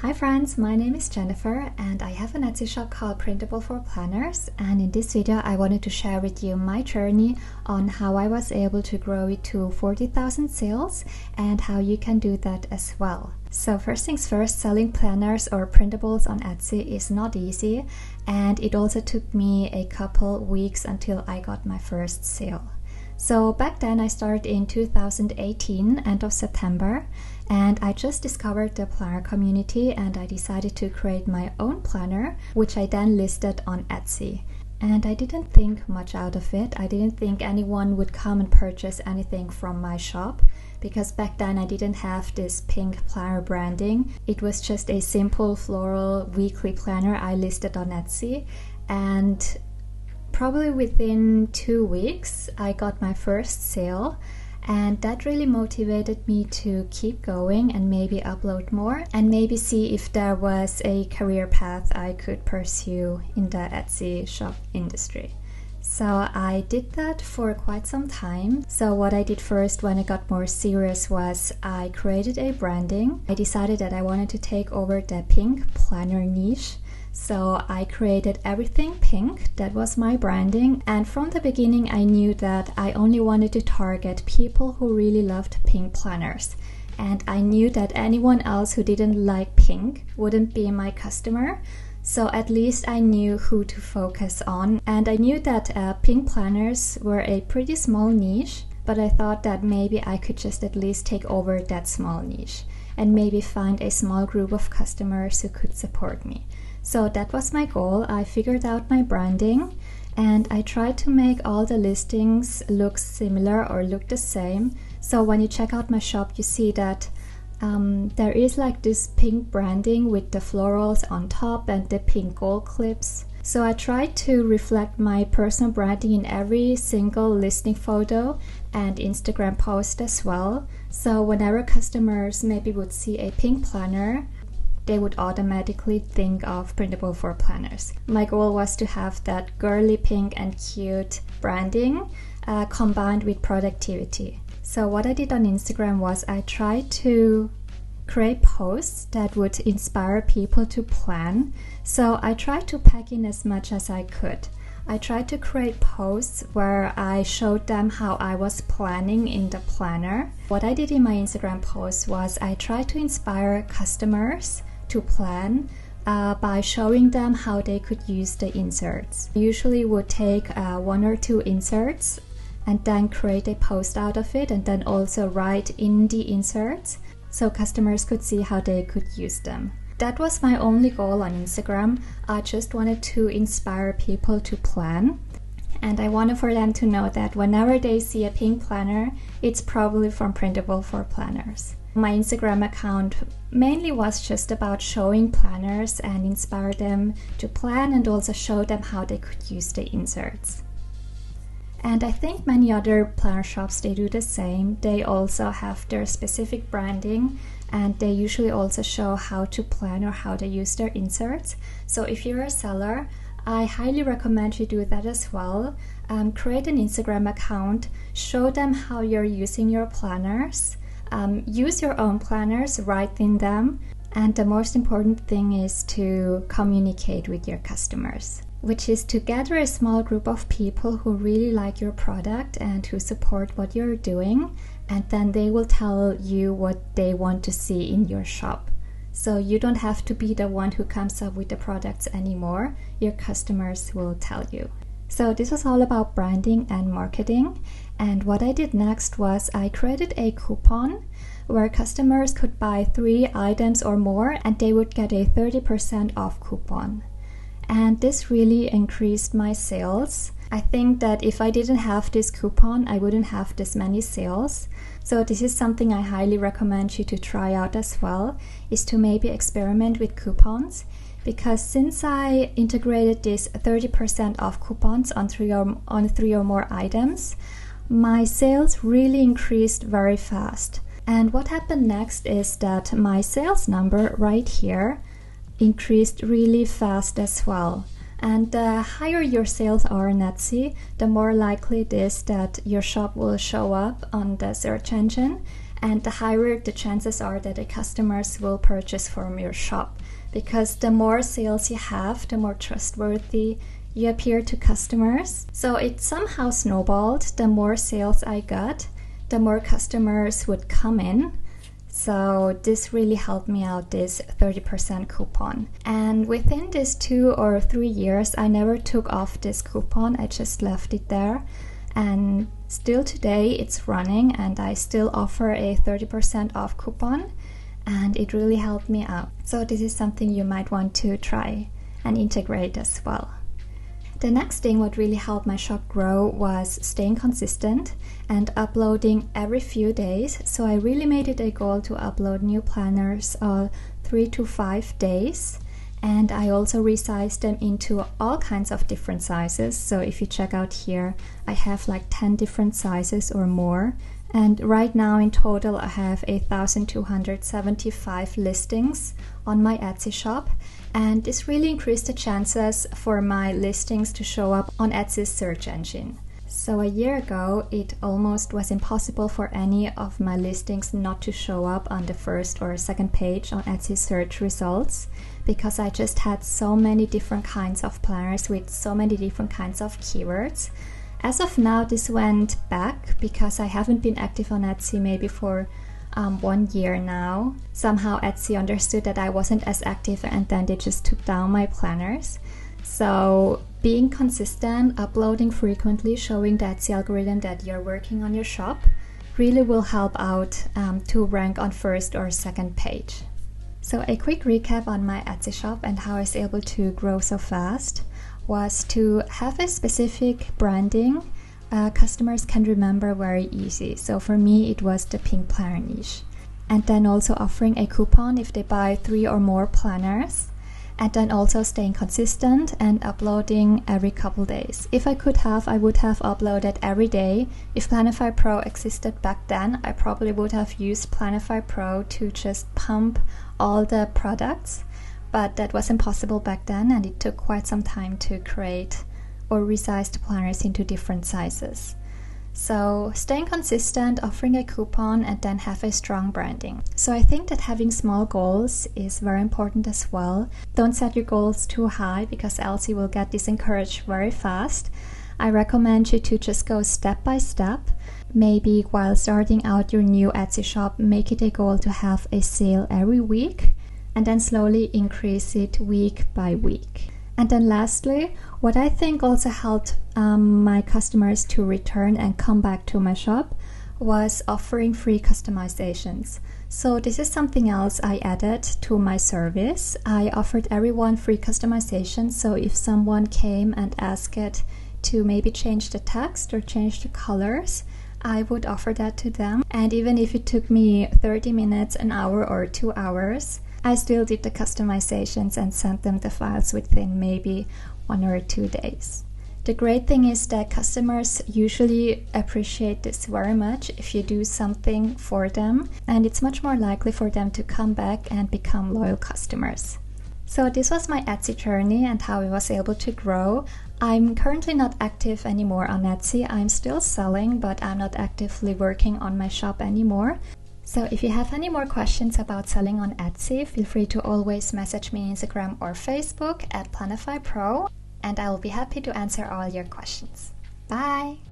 Hi friends, my name is Jennifer and I have an Etsy shop called Printable for Planners, and in this video I wanted to share with you my journey on how I was able to grow it to 40,000 sales and how you can do that as well. So first things first, selling planners or printables on Etsy is not easy, and it also took me a couple weeks until I got my first sale. So back then I started in 2018, end of September, and I just discovered the planner community and I decided to create my own planner, which I then listed on Etsy. And I didn't think much out of it. I didn't think anyone would come and purchase anything from my shop, because back then I didn't have this pink planner branding. It was just a simple floral weekly planner I listed on Etsy, and probably within 2 weeks I got my first sale, and that really motivated me to keep going and maybe upload more and maybe see if there was a career path I could pursue in the Etsy shop industry. So I did that for quite some time. So what I did first when I got more serious was I created a branding. I decided that I wanted to take over the pink planner niche. So I created everything pink. That was my branding, and from the beginning I knew that I only wanted to target people who really loved pink planners, and I knew that anyone else who didn't like pink wouldn't be my customer. So at least I knew who to focus on, and I knew that pink planners were a pretty small niche, but I thought that maybe I could just at least take over that small niche and maybe find a small group of customers who could support me. So that was my goal. I figured out my branding and I tried to make all the listings look similar or look the same. So when you check out my shop, you see that there is like this pink branding with the florals on top and the pink gold clips. So I tried to reflect my personal branding in every single listing photo and Instagram post as well. So whenever customers maybe would see a pink planner, they would automatically think of Printable for Planners. My goal was to have that girly pink and cute branding combined with productivity. So what I did on Instagram was I tried to create posts that would inspire people to plan. So I tried to pack in as much as I could. I tried to create posts where I showed them how I was planning in the planner. What I did in my Instagram posts was I tried to inspire customers to plan by showing them how they could use the inserts. I usually would take 1 or 2 inserts and then create a post out of it, and then also write in the inserts so customers could see how they could use them. That was my only goal on Instagram. I just wanted to inspire people to plan, and I wanted for them to know that whenever they see a pink planner, it's probably from Printable for Planners. My Instagram account mainly was just about showing planners and inspire them to plan, and also show them how they could use the inserts. And I think many other planner shops, they do the same. They also have their specific branding, and they usually also show how to plan or how to use their inserts. So if you're a seller, I highly recommend you do that as well. Create an Instagram account, show them how you're using your planners. Use your own planners, write in them, and the most important thing is to communicate with your customers, which is to gather a small group of people who really like your product and who support what you're doing, and then they will tell you what they want to see in your shop. So you don't have to be the one who comes up with the products anymore. Your customers will tell you. So this was all about branding and marketing, and what I did next was I created a coupon where customers could buy 3 items or more and they would get a 30% off coupon. And this really increased my sales. I think that if I didn't have this coupon, I wouldn't have this many sales. So this is something I highly recommend you to try out as well, is to maybe experiment with coupons. Because since I integrated this 30% off coupons on 3 or more items, my sales really increased very fast. And what happened next is that my sales number right here increased really fast as well. And the higher your sales are in Etsy, the more likely it is that your shop will show up on the search engine and the higher the chances are that the customers will purchase from your shop, because the more sales you have, the more trustworthy you appear to customers. So it somehow snowballed. The more sales I got, the more customers would come in. So this really helped me out, this 30% coupon. And within these 2 or 3 years, I never took off this coupon. I just left it there. And still today it's running, and I still offer a 30% off coupon, and it really helped me out. So this is something you might want to try and integrate as well. The next thing what really helped my shop grow was staying consistent and uploading every few days. So I really made it a goal to upload new planners 3 to 5 days. And I also resized them into all kinds of different sizes. So if you check out here, I have like 10 different sizes or more. And right now in total, I have 1,275 listings on my Etsy shop. And this really increased the chances for my listings to show up on Etsy's search engine. So a year ago, it almost was impossible for any of my listings not to show up on the first or second page on Etsy search results, because I just had so many different kinds of planners with so many different kinds of keywords. As of now, this went back because I haven't been active on Etsy maybe for 1 year now. Somehow Etsy understood that I wasn't as active, and then they just took down my planners. So being consistent, uploading frequently, showing the Etsy algorithm that you're working on your shop really will help out to rank on first or second page. So a quick recap on my Etsy shop and how I was able to grow so fast was to have a specific branding customers can remember very easy. So for me, it was the pink planner niche. And then also offering a coupon if they buy 3 or more planners. And then also staying consistent and uploading every couple days. If I could have, I would have uploaded every day. If Planify Pro existed back then, I probably would have used Planify Pro to just pump all the products. But that was impossible back then, and it took quite some time to create or resize the planners into different sizes. So staying consistent, offering a coupon, and then have a strong branding. So I think that having small goals is very important as well. Don't set your goals too high, because else you will get disencouraged very fast. I recommend you to just go step by step. Maybe while starting out your new Etsy shop, make it a goal to have a sale every week, and then slowly increase it week by week. And then lastly, what I think also helped my customers to return and come back to my shop was offering free customizations. So this is something else I added to my service. I offered everyone free customizations. So if someone came and asked it to maybe change the text or change the colors, I would offer that to them. And even if it took me 30 minutes, an hour, or 2 hours, I still did the customizations and sent them the files within maybe 1 or 2 days. The great thing is that customers usually appreciate this very much if you do something for them, and it's much more likely for them to come back and become loyal customers. So this was my Etsy journey and how I was able to grow. I'm currently not active anymore on Etsy. I'm still selling, but I'm not actively working on my shop anymore. So if you have any more questions about selling on Etsy, feel free to always message me on Instagram or Facebook at Planify Pro, and I will be happy to answer all your questions. Bye!